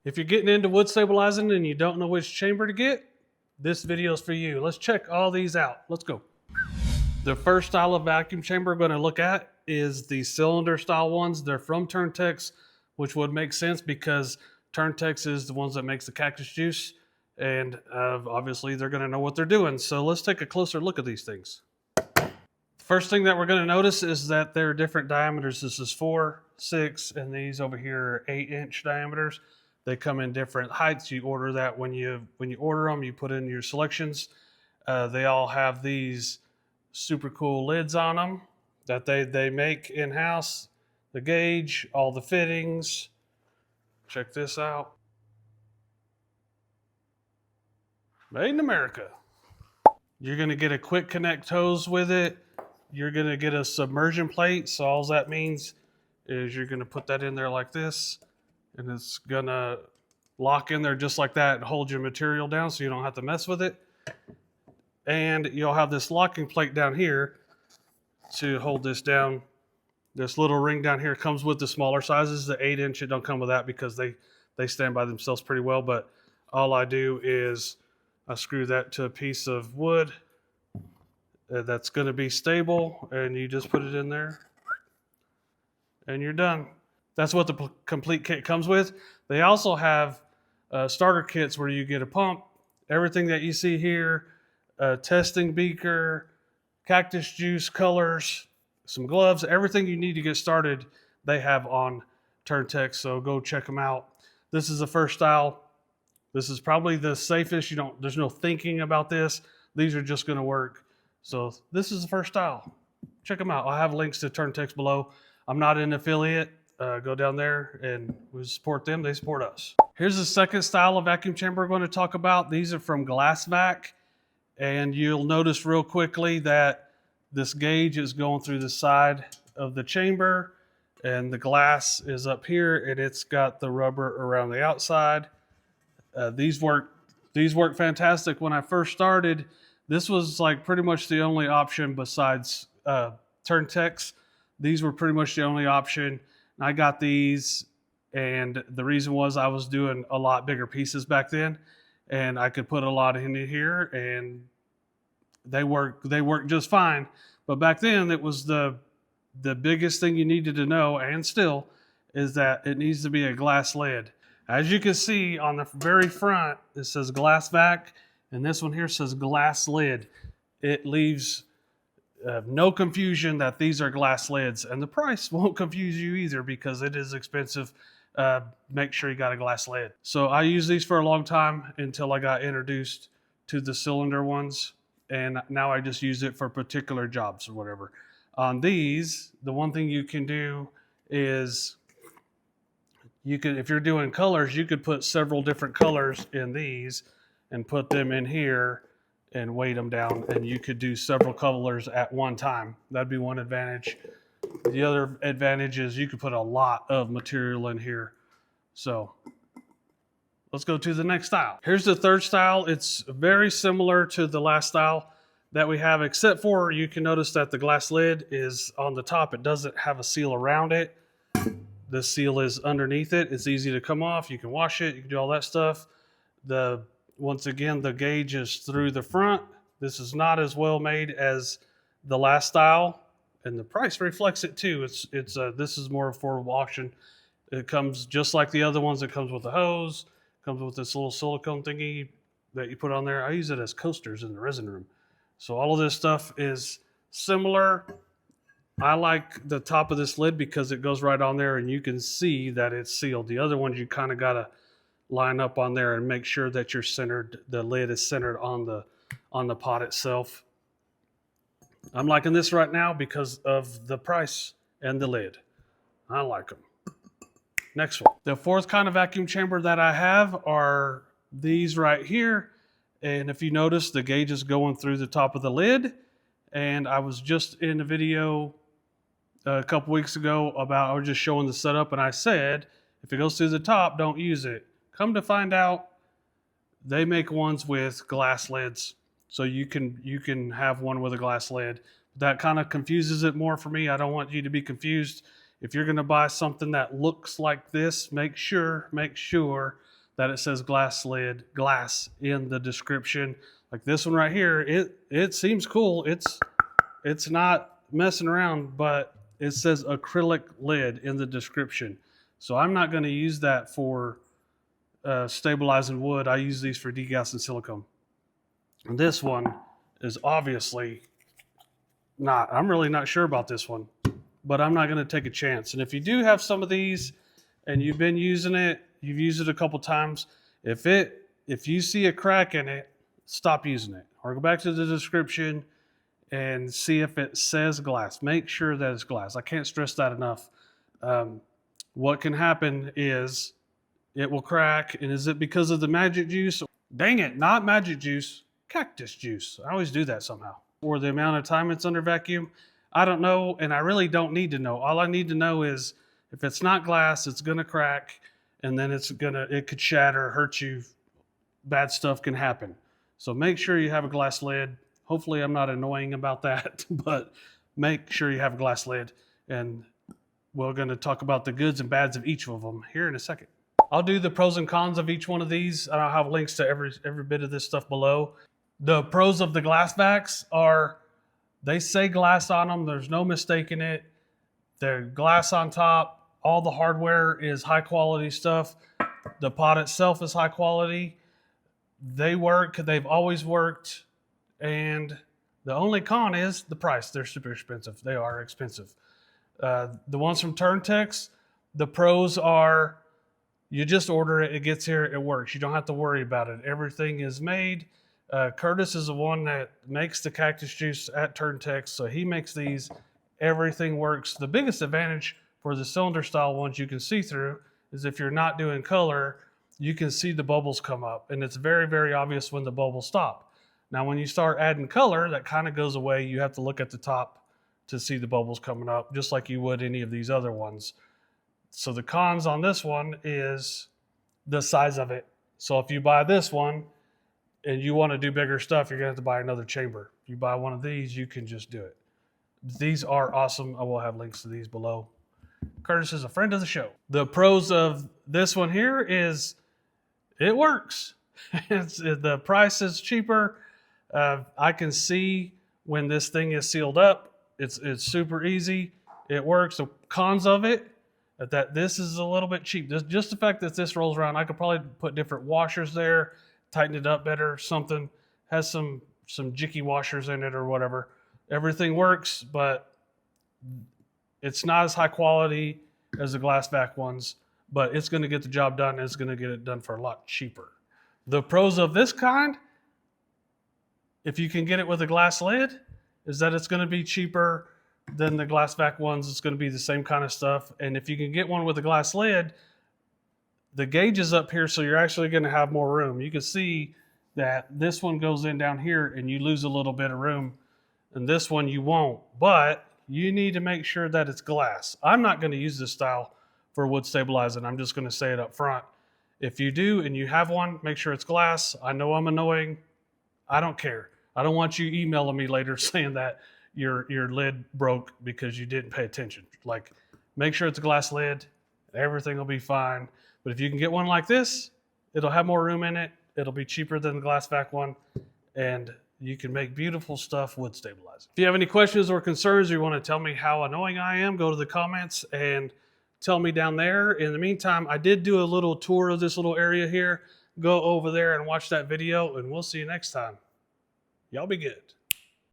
If you're getting into wood stabilizing and you don't know which chamber to get, this video is for you. Let's check all these out. Let's go. The first style of vacuum chamber we're going to look at is the cylinder style ones. They're from Turntex, which would make sense because Turntex is the ones that makes the cactus juice, and obviously they're going to know what they're doing. So let's take a closer look at these things. First thing that we're going to notice is that they're different diameters. This is 4, 6, and these over here are 8-inch diameters. They come in different heights. You order that when you order them, you put in your selections. They all have these super cool lids on them that they make in-house. The gauge, all the fittings. Check this out. Made in America. You're going to get a quick connect hose with it. You're going to get a submersion plate. So all that means is you're going to put that in there like this, and it's going to lock in there just like that and hold your material down so you don't have to mess with it. And you'll have this locking plate down here to hold this down. This little ring down here comes with the smaller sizes. The 8-inch, it don't come with that because they stand by themselves pretty well. But all I do is I screw that to a piece of wood that's going to be stable, and you just put it in there and you're done. That's what the complete kit comes with. They also have starter kits where you get a pump, everything that you see here, a testing beaker, cactus juice colors, some gloves, everything you need to get started, they have on Turntex, so go check them out. This is the first style. This is probably the safest. There's no thinking about this. These are just going to work. So this is the first style. Check them out. I'll have links to Turntex below. I'm not an affiliate. Go down there and we support them. They support us. Here's the second style of vacuum chamber we're going to talk about. These are from GlassVac. And you'll notice real quickly that this gauge is going through the side of the chamber, and the glass is up here, and it's got the rubber around the outside. These work fantastic. When I first started, this was like pretty much the only option besides Turntex. These were pretty much the only option. I got these, and the reason was I was doing a lot bigger pieces back then, and I could put a lot in here, and they work just fine. But back then, it was the biggest thing you needed to know, and still, is that it needs to be a glass lid. As you can see on the very front, it says GlassVac, and this one here says glass lid. It leaves no confusion that these are glass lids, and the price won't confuse you either because it is expensive. Make sure you got a glass lid. So I used these for a long time until I got introduced to the cylinder ones, and now I just use it for particular jobs or whatever. On these, the one thing you can do is if you're doing colors, you could put several different colors in these and put them in here and weight them down, and you could do several colors at one time. That'd be one advantage. The other advantage is you could put a lot of material in here. So let's go to the next style. Here's the third style. It's very similar to the last style that we have, except for you can notice that the glass lid is on the top. It doesn't have a seal around it. The seal is underneath it. It's easy to come off. You can wash it. You can do all that stuff. Once again, the gauge is through the front. This is not as well made as the last style, and the price reflects it too. This is more affordable option. It comes just like the other ones. It comes with a hose. Comes with this little silicone thingy that you put on there. I use it as coasters in the resin room. So all of this stuff is similar. I like the top of this lid because it goes right on there and you can see that it's sealed. The other ones you kind of got to line up on there and make sure that you're centered. The lid is centered on the pot itself. I'm liking this right now because of the price and the lid. I like them. Next one. The fourth kind of vacuum chamber that I have are these right here. And if you notice, the gauge is going through the top of the lid. And I was just in a video a couple weeks ago I was just showing the setup, and I said, if it goes through the top, don't use it. Come to find out, they make ones with glass lids. So you can have one with a glass lid. That kind of confuses it more for me. I don't want you to be confused. If you're going to buy something that looks like this, make sure that it says glass in the description. Like this one right here, it seems cool. It's not messing around, but it says acrylic lid in the description. So I'm not going to use that for stabilizing wood. I use these for degassing silicone. And this one is obviously not. I'm really not sure about this one, but I'm not going to take a chance. And if you do have some of these and you've been using it, you've used it a couple times, if you see a crack in it, stop using it. Or go back to the description and see if it says glass. Make sure that it's glass. I can't stress that enough. What can happen is it will crack. And is it because of the magic juice? Dang it, not magic juice, cactus juice. I always do that somehow. Or the amount of time it's under vacuum. I don't know, and I really don't need to know. All I need to know is if it's not glass, it's gonna crack, and then it could shatter, hurt you. Bad stuff can happen. So make sure you have a glass lid. Hopefully I'm not annoying about that, but make sure you have a glass lid. And we're gonna talk about the goods and bads of each of them here in a second. I'll do the pros and cons of each one of these. I'll have links to every bit of this stuff below. The pros of the GlassVacs are, they say glass on them. There's no mistaking it. They're glass on top. All the hardware is high quality stuff. The pot itself is high quality. They work. They've always worked. And the only con is the price. They're super expensive. They are expensive. The ones from Turntex, the pros are you just order it. It gets here. It works. You don't have to worry about it. Everything is made. Curtis is the one that makes the cactus juice at Turntex, so he makes these. Everything works. The biggest advantage for the cylinder style ones you can see through is if you're not doing color, you can see the bubbles come up, and it's very, very obvious when the bubbles stop. Now, when you start adding color, that kind of goes away. You have to look at the top to see the bubbles coming up, just like you would any of these other ones. So the cons on this one is the size of it. So if you buy this one, and you want to do bigger stuff, you're going to have to buy another chamber. If you buy one of these, you can just do it. These are awesome. I will have links to these below. Curtis is a friend of the show. The pros of this one here is it works. The price is cheaper. I can see when this thing is sealed up. It's super easy. It works. The cons of it, that this is a little bit cheap. Just the fact that this rolls around, I could probably put different washers there, tighten it up better, something, has some jicky washers in it or whatever. Everything works, but it's not as high quality as the GlassVac ones, but it's going to get the job done. It's going to get it done for a lot cheaper. The pros of this kind, if you can get it with a glass lid, is that it's going to be cheaper than the GlassVac ones. It's going to be the same kind of stuff. And if you can get one with a glass lid, the gauge is up here, so you're actually going to have more room. You can see that this one goes in down here and you lose a little bit of room, and this one you won't. But you need to make sure that it's glass. I'm not going to use this style for wood stabilizing. I'm just going to say it up front. If you do and you have one, make sure it's glass. I know I'm annoying. I don't care. I don't want you emailing me later saying that your lid broke because you didn't pay attention. Like, make sure it's a glass lid. Everything will be fine. But if you can get one like this, it'll have more room in it. It'll be cheaper than the GlassVac one. And you can make beautiful stuff wood stabilizing. If you have any questions or concerns, or you want to tell me how annoying I am, go to the comments and tell me down there. In the meantime, I did do a little tour of this little area here. Go over there and watch that video, and we'll see you next time. Y'all be good.